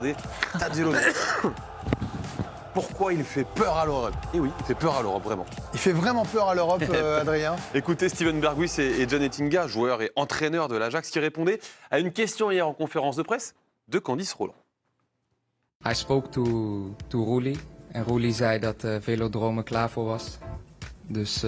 Stade Vélodrome. Pourquoi il fait peur à l'Europe? Eh oui, il fait peur à l'Europe, vraiment. Il fait vraiment peur à l'Europe, Adrien. Écoutez Steven Berghuis et John Ettinga, joueurs et entraîneurs de l'Ajax, qui répondaient à une question hier en conférence de presse de Candice Roland. Hij spoke to Roelie en Roelie zei dat de velodrome klaar voor was. Dus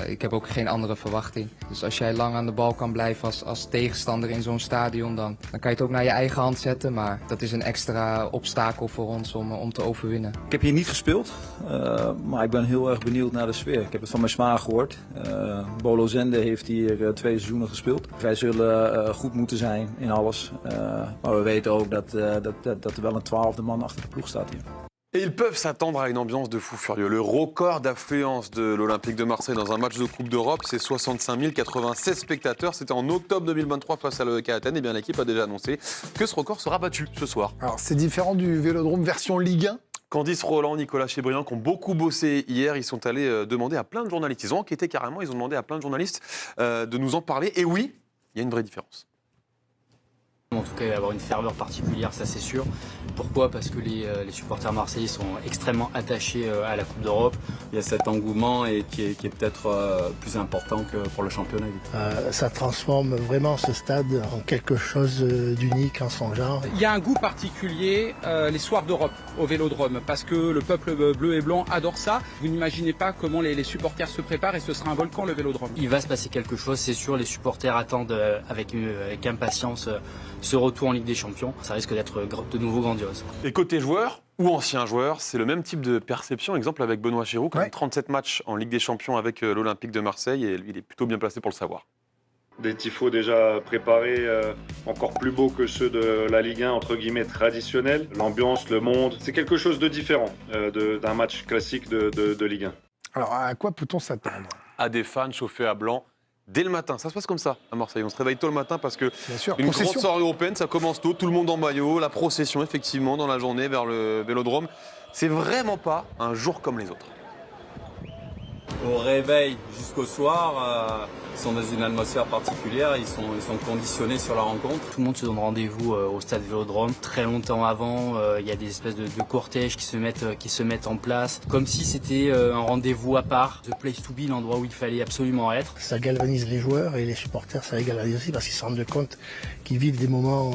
ik heb ook geen andere verwachting. Dus als jij lang aan de bal kan blijven als tegenstander in zo'n stadion, dan kan je het ook naar je eigen hand zetten. Maar dat is een extra obstakel voor ons om te overwinnen. Ik heb hier niet gespeeld, maar ik ben heel erg benieuwd naar de sfeer. Ik heb het van mijn zwaar gehoord. Bolo Zende heeft hier 2 seizoenen gespeeld. Wij zullen goed moeten zijn in alles. Maar we weten ook dat er wel een 12e man achter de ploeg staat hier. Et ils peuvent s'attendre à une ambiance de fou furieux. Le record d'affluence de l'Olympique de Marseille dans un match de Coupe d'Europe, c'est 65 096 spectateurs. C'était en octobre 2023 face à l'EK Athènes. Et bien l'équipe a déjà annoncé que ce record sera battu ce soir. Alors c'est différent du Vélodrome version Ligue 1. Candice Roland, Nicolas Chebriand, qui ont beaucoup bossé hier, ils sont allés demander à plein de journalistes. Ils ont enquêté carrément, ils ont demandé à plein de journalistes de nous en parler. Et oui, il y a une vraie différence. En tout cas, il va y avoir une ferveur particulière, ça c'est sûr. Pourquoi? Parce que les supporters marseillais sont extrêmement attachés à la Coupe d'Europe. Il y a cet engouement et qui est peut-être plus important que pour le championnat. Ça transforme vraiment ce stade en quelque chose d'unique en son genre. Il y a un goût particulier les soirs d'Europe au Vélodrome parce que le peuple bleu et blanc adore ça. Vous n'imaginez pas comment les supporters se préparent et ce sera un volcan le Vélodrome. Il va se passer quelque chose, c'est sûr. Les supporters attendent avec impatience ce retour en Ligue des Champions. Ça risque d'être de nouveau grandiose. Et côté joueurs ou anciens joueurs, c'est le même type de perception. Exemple avec Benoît Giroud, quand même 37 matchs en Ligue des Champions avec l'Olympique de Marseille et lui, il est plutôt bien placé pour le savoir. Des tifos déjà préparés, encore plus beaux que ceux de la Ligue 1, entre guillemets, traditionnelle. L'ambiance, le monde, c'est quelque chose de différent d'un match classique de Ligue 1. Alors à quoi peut-on s'attendre? À des fans chauffés à blanc dès le matin. Ça se passe comme ça à Marseille. On se réveille tôt le matin parce que une grande soirée européenne, ça commence tôt, tout le monde en maillot, la procession effectivement dans la journée vers le Vélodrome. C'est vraiment pas un jour comme les autres. Au réveil jusqu'au soir, ils sont dans une atmosphère particulière, ils sont conditionnés sur la rencontre. Tout le monde se donne rendez-vous au stade Vélodrome. Très longtemps avant, il y a des espèces de cortèges qui se mettent en place, comme si c'était un rendez-vous à part. The place to be, l'endroit où il fallait absolument être. Ça galvanise les joueurs et les supporters, ça les galvanise aussi parce qu'ils se rendent compte qu'ils vivent des moments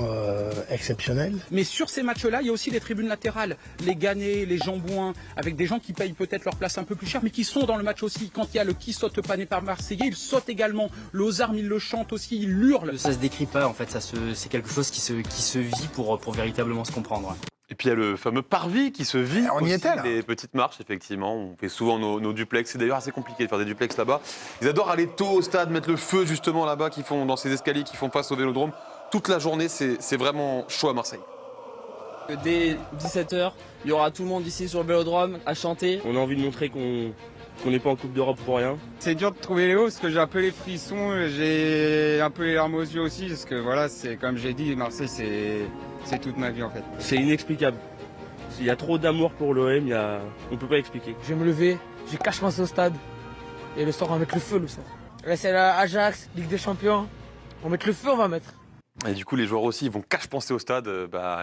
exceptionnels. Mais sur ces matchs-là, il y a aussi les tribunes latérales, les Ganais, les Jambouins, avec des gens qui payent peut-être leur place un peu plus cher, mais qui sont dans le match aussi. Quand il y a le qui saute pané par Marseillais, il saute également. Le Ozarm, il le chante aussi, il hurle. Ça se décrit pas, en fait, c'est quelque chose qui se vit pour véritablement se comprendre. Et puis il y a le fameux parvis qui se vit. On y était là. Les petites marches, effectivement. On fait souvent nos duplex. C'est d'ailleurs assez compliqué de faire des duplex là-bas. Ils adorent aller tôt au stade, mettre le feu justement là-bas, dans ces escaliers qui font face au Vélodrome. Toute la journée, c'est vraiment chaud à Marseille. Dès 17h, il y aura tout le monde ici sur le Vélodrome à chanter. On a envie de montrer qu'on n'est pas en Coupe d'Europe pour rien. C'est dur de trouver les mots parce que j'ai un peu les frissons, j'ai un peu les larmes aux yeux aussi parce que voilà, c'est comme j'ai dit, Marseille c'est toute ma vie en fait. C'est inexplicable. Il y a trop d'amour pour l'OM, on peut pas expliquer. Je vais me lever, je vais cacher au stade et le soir on va mettre le feu le soir. Là c'est la Ajax, Ligue des Champions, on va mettre le feu, on va mettre. Et du coup, les joueurs aussi, ils vont cache-penser au stade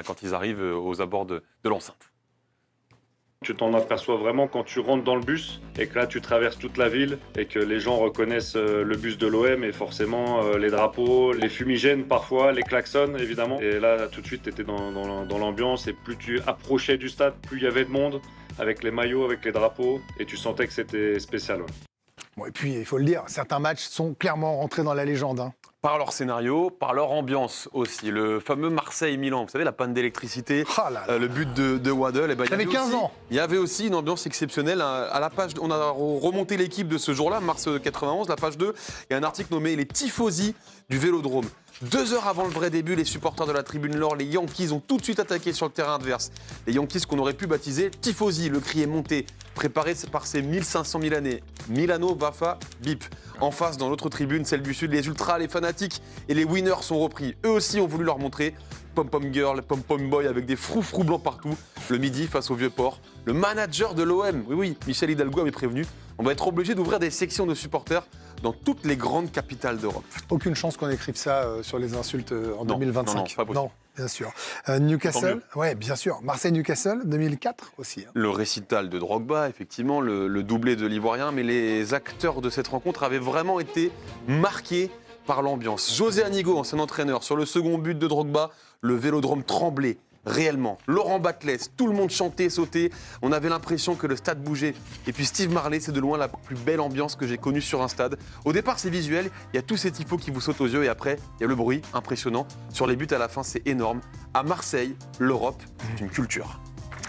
quand ils arrivent aux abords de l'enceinte. Tu t'en aperçois vraiment quand tu rentres dans le bus et que là tu traverses toute la ville et que les gens reconnaissent le bus de l'OM et forcément les drapeaux, les fumigènes parfois, les klaxons évidemment. Et là tout de suite tu étais dans l'ambiance et plus tu approchais du stade, plus il y avait de monde avec les maillots, avec les drapeaux et tu sentais que c'était spécial. Ouais. Bon, et puis il faut le dire, certains matchs sont clairement rentrés dans la légende. Par leur scénario, par leur ambiance aussi. Le fameux Marseille-Milan, vous savez, la panne d'électricité, le but de Waddle. Il avait 15 ans. Il y avait aussi une ambiance exceptionnelle. À la page, on a remonté l'équipe de ce jour-là, mars 91, la page 2. Il y a un article nommé « Les tifosi du Vélodrome ». 2 heures avant le vrai début, les supporters de la tribune Nord, les Yankees, ont tout de suite attaqué sur le terrain adverse. Les Yankees qu'on aurait pu baptiser tifosi, le cri est monté, préparé par ces 1500 Milanais. Milano, Vafa, Bip. En face, dans l'autre tribune, celle du Sud, les ultras, les fanatiques et les winners sont repris. Eux aussi ont voulu leur montrer pom-pom girl, pom-pom boy avec des froufrous blancs partout. Le midi, face au Vieux-Port, le manager de l'OM, oui, Michel Hidalgo avait prévenu, on va être obligé d'ouvrir des sections de supporters dans toutes les grandes capitales d'Europe. Aucune chance qu'on écrive ça sur les insultes en 2025. Non, pas possible. Non. Bien sûr. Newcastle, ouais, bien sûr. Marseille-Newcastle, 2004 aussi. Hein. Le récital de Drogba, effectivement, le doublé de l'Ivoirien, mais les acteurs de cette rencontre avaient vraiment été marqués par l'ambiance. José Anigo, ancien entraîneur, sur le second but de Drogba, le Vélodrome tremblait. Réellement. Laurent Batles, tout le monde chantait, sautait. On avait l'impression que le stade bougeait. Et puis Steve Marley, c'est de loin la plus belle ambiance que j'ai connue sur un stade. Au départ, c'est visuel. Il y a tous ces tifos qui vous sautent aux yeux. Et après, il y a le bruit impressionnant. Sur les buts à la fin, c'est énorme. À Marseille, l'Europe, c'est une culture.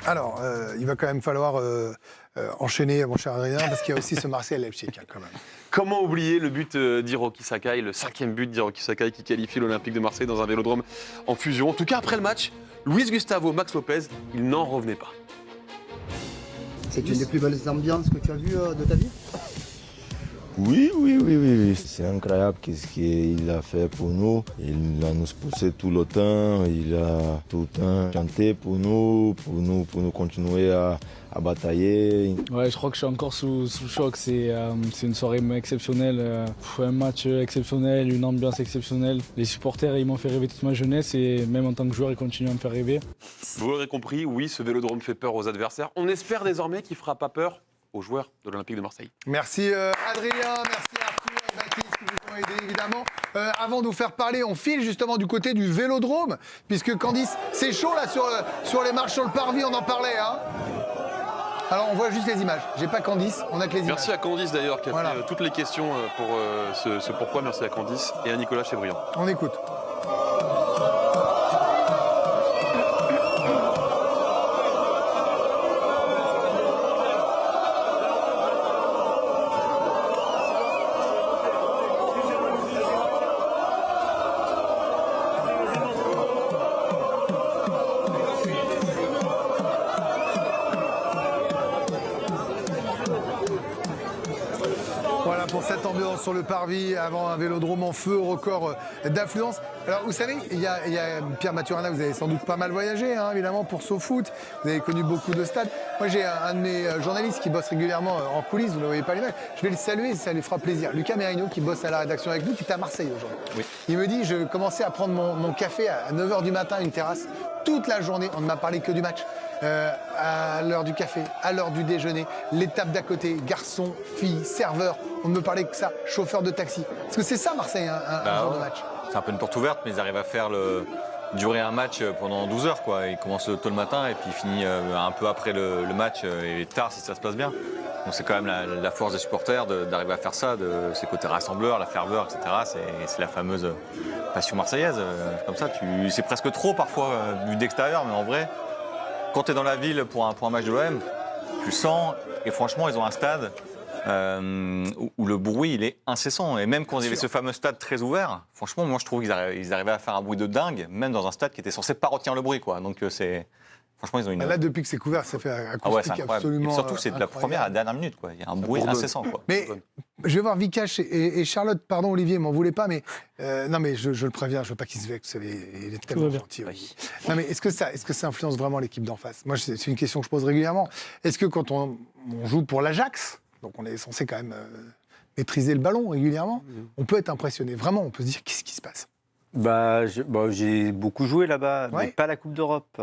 Alors, il va quand même falloir enchaîner, mon cher Adrien, parce qu'il y a aussi ce Marseille-Leipzig, quand même. Comment oublier le but d'Hiroki Sakai, le 5e but d'Hiroki Sakai qui qualifie l'Olympique de Marseille dans un Vélodrome en fusion. En tout cas, après le match, Luis Gustavo, Max Lopez, il n'en revenait pas. C'est une des plus belles ambiances que tu as vues de ta vie? Oui. C'est incroyable ce qu'il a fait pour nous. Il a nous poussé tout le temps. Il a tout le temps chanté pour nous continuer à batailler. Ouais, je crois que je suis encore sous choc. C'est une soirée exceptionnelle, un match exceptionnel, une ambiance exceptionnelle. Les supporters, ils m'ont fait rêver toute ma jeunesse et même en tant que joueur, ils continuent à me faire rêver. Vous l'aurez compris, oui, ce Vélodrome fait peur aux adversaires. On espère désormais qu'il ne fera pas peur aux joueurs de l'Olympique de Marseille. Merci Adrien, merci Arthur et Baptiste qui vous ont aidés évidemment. Avant de vous faire parler, on file justement du côté du Vélodrome, puisque Candice, c'est chaud là sur les marches sur le parvis, on en parlait. Hein. Alors on voit juste les images, j'ai pas Candice, on a que les images. Merci à Candice d'ailleurs qui a fait toutes les questions pour ce pourquoi, merci à Candice et à Nicolas Chebriand. On écoute. Cette ambiance sur le parvis avant un Vélodrome en feu, record d'affluence. Alors vous savez, il y a Pierre Maturana, vous avez sans doute pas mal voyagé, hein, évidemment, pour SoFoot. Vous avez connu beaucoup de stades. Moi j'ai un de mes journalistes qui bosse régulièrement en coulisses, vous ne voyez pas l'image. Je vais le saluer, ça lui fera plaisir. Lucas Merino qui bosse à la rédaction avec nous, qui est à Marseille aujourd'hui. Oui. Il me dit, je commençais à prendre mon café à 9h du matin à une terrasse. Toute la journée, on ne m'a parlé que du match. À l'heure du café, à l'heure du déjeuner, l'étape d'à côté, garçons, filles, serveurs, on ne me parlait que ça, chauffeur de taxi. Parce que c'est ça Marseille, un genre de match. C'est un peu une porte ouverte, mais ils arrivent à faire durer un match pendant 12 heures. Quoi. Ils commencent tôt le matin et puis ils finissent un peu après le match et tard si ça se passe bien. Donc c'est quand même la force des supporters d'arriver à faire ça, de ces côtés rassembleurs, la ferveur, etc. C'est la fameuse passion marseillaise. Comme ça, c'est presque trop parfois vu d'extérieur, mais en vrai, quand tu es dans la ville pour un match de l'OM, tu sens, et franchement, ils ont un stade où le bruit il est incessant. Et même quand il y avait ce fameux stade très ouvert, franchement, moi je trouve qu'ils arrivaient à faire un bruit de dingue, même dans un stade qui était censé pas retenir le bruit. Quoi. Donc franchement, ils ont une... Là, depuis que c'est couvert, ça fait acoustique absolument. Et surtout, c'est de la première à la dernière minute. Quoi. Il y a un bruit incessant. Quoi. Mais je vais voir Vikash et Charlotte, pardon Olivier, m'en voulez pas, mais non, mais je le préviens, je veux pas qu'il se vexe, il est tellement gentil. Oui. Non, mais est-ce que ça influence vraiment l'équipe d'en face? Moi, c'est une question que je pose régulièrement. Est-ce que quand on joue pour l'Ajax, donc on est censé quand même maîtriser le ballon régulièrement, on peut être impressionné. Vraiment, on peut se dire qu'est-ce qui se passe? J'ai beaucoup joué là-bas, mais pas la Coupe d'Europe,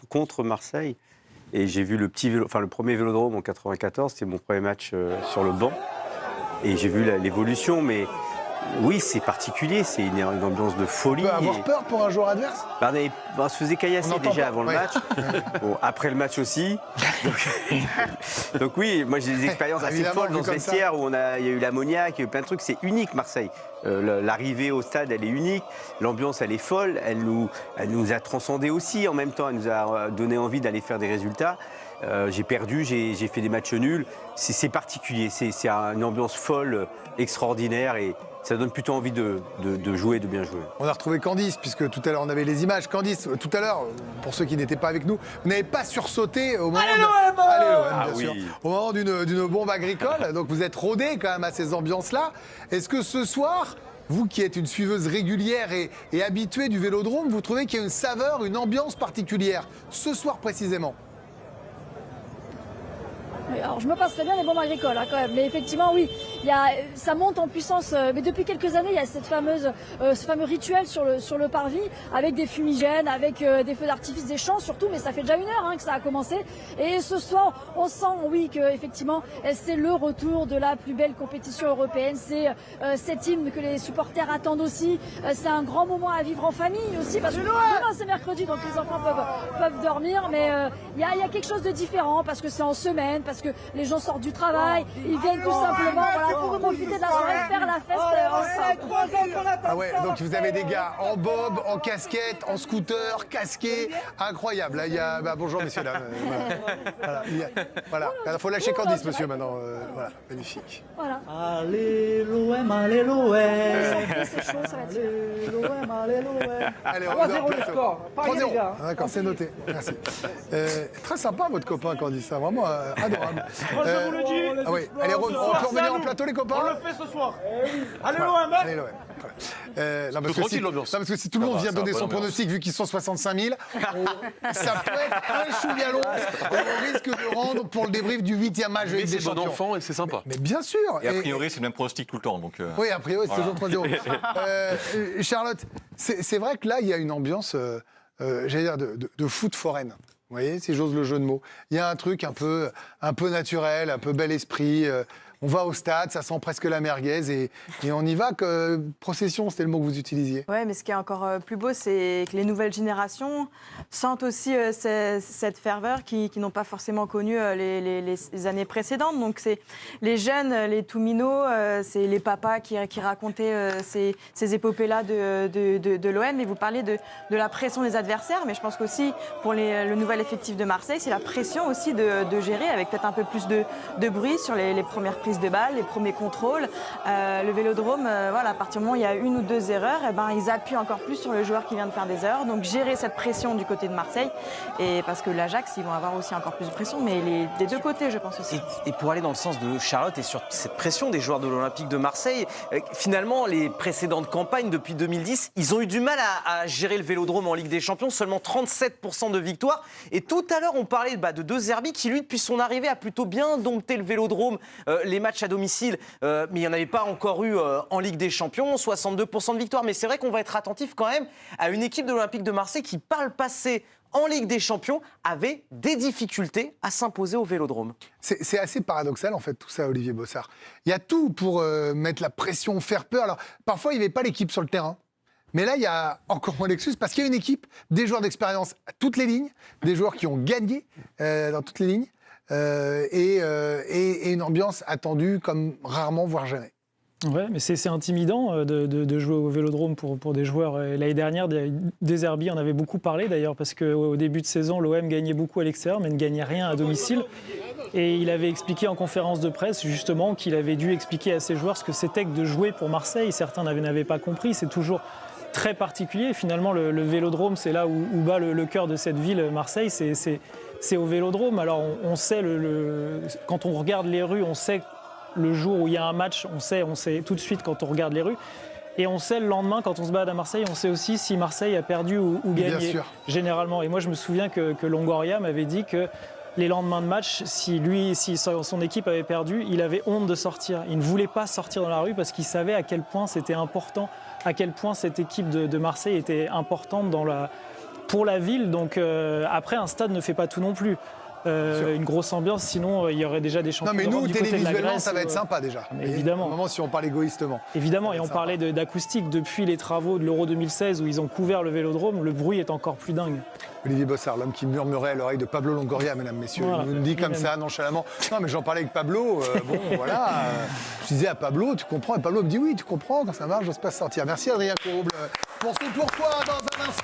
contre Marseille. Et j'ai vu le premier Vélodrome en 94, c'était mon premier match sur le banc. Et j'ai vu l'évolution, mais oui, c'est particulier, c'est une ambiance de folie. On peut avoir peur pour un joueur adverse? On se faisait caillasser déjà avant le match, après le match aussi. Donc oui, moi j'ai des expériences assez folles dans ce vestiaire où il y a eu l'ammoniaque, il y a eu plein de trucs, c'est unique Marseille. L'arrivée au stade, elle est unique, l'ambiance, elle est folle, elle nous a transcendés aussi en même temps, elle nous a donné envie d'aller faire des résultats. J'ai perdu, j'ai fait des matchs nuls, c'est particulier, c'est une ambiance folle, extraordinaire et ça donne plutôt envie de jouer, de bien jouer. On a retrouvé Candice, puisque tout à l'heure on avait les images. Candice, tout à l'heure, pour ceux qui n'étaient pas avec nous, vous n'avez pas sursauté au moment au moment d'une bombe agricole, donc vous êtes rodé quand même à ces ambiances-là. Est-ce que ce soir, vous qui êtes une suiveuse régulière et habituée du Vélodrome, vous trouvez qu'il y a une saveur, une ambiance particulière, ce soir précisément? Alors je me passerais bien les bombes agricoles quand même, mais effectivement oui, ça monte en puissance. Mais depuis quelques années, il y a ce fameux rituel sur le parvis avec des fumigènes, avec des feux d'artifice, des chants surtout, mais ça fait déjà 1 heure que ça a commencé. Et ce soir, on sent oui que effectivement c'est le retour de la plus belle compétition européenne. C'est cet hymne que les supporters attendent aussi. C'est un grand moment à vivre en famille aussi parce que demain c'est mercredi, donc les enfants peuvent dormir, mais il y a quelque chose de différent parce que c'est en semaine, parce que les gens sortent du travail, ils viennent tout simplement pour profiter de la soirée, faire la fête ensemble. Ah ouais, donc vous avez des gars en bob, en casquette, en scooter, casqués, incroyable. Là, il y a, bonjour messieurs dames. Voilà, il faut lâcher Candice monsieur maintenant. Voilà, magnifique. Voilà. Allez l'OM, allez l'OM. C'est chaud, ça va être. Allez l'OM, allez l'OM. Allez, 3-0 le score. 3-0. D'accord, c'est noté. Merci. Très sympa votre copain Candice, vraiment adorable. Moi je vous le dis. Ah oui, allez, on peut revenir en plateau les copains. On le fait ce soir. Allez l'OM. Allez l'OM. Non, parce que si tout le monde vient donner son pronostic, vu qu'ils sont 65 000, ça peut être un chouïa long. On risque de rendre pour le débrief du 8e match de Ligue des Champions. C'est bon enfant et c'est sympa. Mais bien sûr. Et a priori, c'est le même pronostic tout le temps. Donc, oui, a priori, c'est toujours 3-0. Charlotte, c'est vrai que là, il y a une ambiance, j'allais dire, de foot foraine. Vous voyez, si j'ose le jeu de mots. Il y a un truc un peu naturel, un peu bel esprit. On va au stade, ça sent presque la merguez et on y va. Procession, c'était le mot que vous utilisiez. Oui, mais ce qui est encore plus beau, c'est que les nouvelles générations sentent aussi cette ferveur qui n'ont pas forcément connu les années précédentes. Donc c'est les jeunes, les tout minots, c'est les papas qui racontaient ces épopées-là de l'OM. Et vous parlez de la pression des adversaires, mais je pense qu'aussi pour le nouvel effectif de Marseille, c'est la pression aussi de gérer avec peut-être un peu plus de bruit sur les premières prises de balles, les premiers contrôles. Le Vélodrome, voilà, à partir du moment où il y a 1 ou 2 erreurs, ils appuient encore plus sur le joueur qui vient de faire des erreurs. Donc gérer cette pression du côté de Marseille, et parce que l'Ajax, ils vont avoir aussi encore plus de pression, mais des deux côtés, je pense aussi. Et pour aller dans le sens de Charlotte et sur cette pression des joueurs de l'Olympique de Marseille, finalement, les précédentes campagnes depuis 2010, ils ont eu du mal à gérer le Vélodrome en Ligue des Champions, seulement 37% de victoires. Et tout à l'heure, on parlait de De Zerbi qui, lui, depuis son arrivée, a plutôt bien dompté le Vélodrome, les matchs à domicile, mais il n'y en avait pas encore eu en Ligue des Champions, 62% de victoires. Mais c'est vrai qu'on va être attentif quand même à une équipe de l'Olympique de Marseille qui, par le passé, en Ligue des Champions, avait des difficultés à s'imposer au Vélodrome. C'est assez paradoxal, en fait, tout ça, Olivier Bossard. Il y a tout pour mettre la pression, faire peur. Alors, parfois, il n'y avait pas l'équipe sur le terrain. Mais là, il y a encore moins d'excuses parce qu'il y a une équipe, des joueurs d'expérience à toutes les lignes, des joueurs qui ont gagné dans toutes les lignes et une ambiance attendue comme rarement, voire jamais. Ouais, mais c'est intimidant de jouer au Vélodrome pour des joueurs. L'année dernière, De Zerbi en avait beaucoup parlé d'ailleurs, parce qu'au début de saison, l'OM gagnait beaucoup à l'extérieur, mais ne gagnait rien à domicile. Et il avait expliqué en conférence de presse, justement, qu'il avait dû expliquer à ses joueurs ce que c'était que de jouer pour Marseille. Certains n'avaient pas compris, c'est toujours très particulier. Finalement, le Vélodrome, c'est là où bat le cœur de cette ville, Marseille, c'est au Vélodrome. Alors, on sait, quand on regarde les rues, on sait le jour où il y a un match, on sait tout de suite quand on regarde les rues. Et on sait le lendemain, quand on se balade à Marseille, on sait aussi si Marseille a perdu ou gagné, généralement. Et moi, je me souviens que Longoria m'avait dit que les lendemains de match, si son équipe avait perdu, il avait honte de sortir. Il ne voulait pas sortir dans la rue parce qu'il savait à quel point c'était important, à quel point cette équipe de Marseille était importante pour la ville. Donc après, un stade ne fait pas tout non plus. Une grosse ambiance, sinon il y aurait déjà des champions. Non mais nous, du côté de la télévisuellement, Grèce, ça va être sympa déjà. Évidemment. À un moment, si on parle égoïstement. Évidemment, et on parlait d'acoustique. Depuis les travaux de l'Euro 2016 où ils ont couvert le Vélodrome, le bruit est encore plus dingue. Olivier Bossard, l'homme qui murmurait à l'oreille de Pablo Longoria, mesdames, messieurs. Voilà. Il nous dit comme ça, nonchalamment. Non mais j'en parlais avec Pablo, bon voilà. Je disais à Pablo, tu comprends? Et Pablo me dit oui, tu comprends, quand ça marche, j'ose pas sortir. Merci Adrien Courble pour ce pourquoi dans un instant.